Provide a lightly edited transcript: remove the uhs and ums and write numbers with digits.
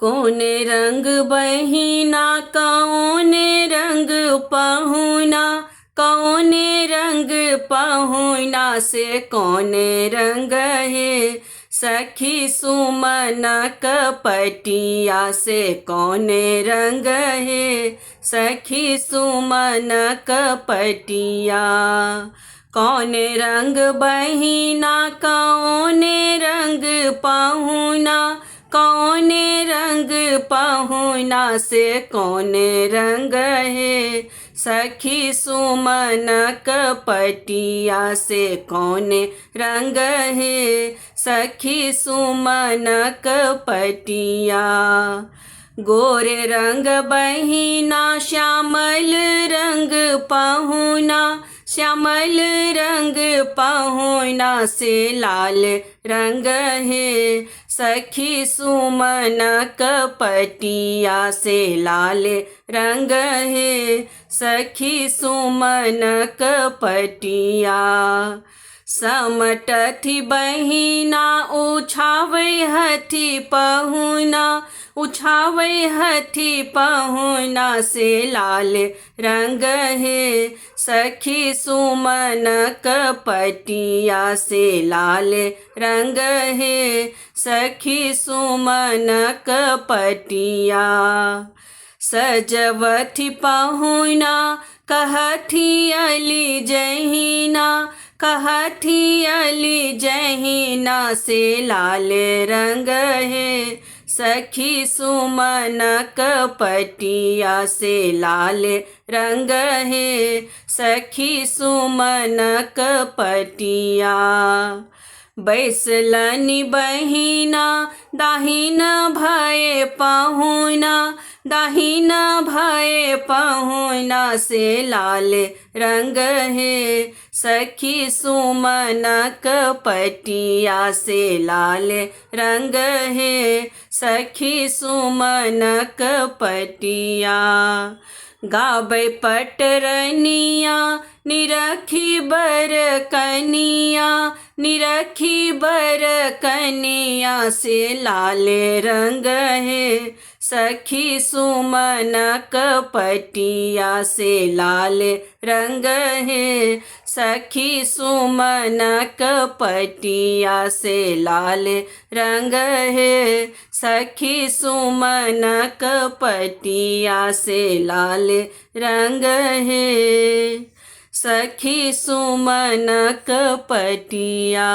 कौन रंग बहिना कौन रंग पहुना, कौन रंग पहुना से कौन रंग है। सखी सुमन कपटिया से कौन रंग है। सखी सुमन कपटिया। कौन रंग बहिना कौन रंग पहुना, कौन रंग पहुना से कौन रंग है। सखी सुमन कपटिया से कौन रंग है। सखी सुमन कपटिया। गोरे रंग बहिना श्यामल रंग पहुना, श्यामल रंग पहुना से लाल रंग है। सखी सुमन कपटिया से लाल रंग है। सखी सुमन कपटिया। समटथी बहिना उछावे हथी पहुना, उछावे हथी पहुना से लाल रंग है। सखी सुमन कपटिया से लाल रंग है। सखी सुमन कपटिया। सजवथी पहुना कहथी अली जहीना, कहथी अली जहीना से लाल रंग है। सखी सुमन कपटिया से लाल रंग है। सखी सुमन कपटिया। बैसलनी बहिना दाहिन भये पहुना, दाहिन भये पहुना से लाल रंग है। सखी सुमन कपटिया से लाल रंग है। सखी सुमन कपटिया। गाबै पटरनिया निरखी बर कनिया, निरखी बर कनिया से लाल रंग है। सखी सुमन कपटिया से लाल रंग है। सखी सुमन कपटिया से लाल रंग है। सखी सुमन कपटिया से लाल रंग है। सखी सुमन कपटिया।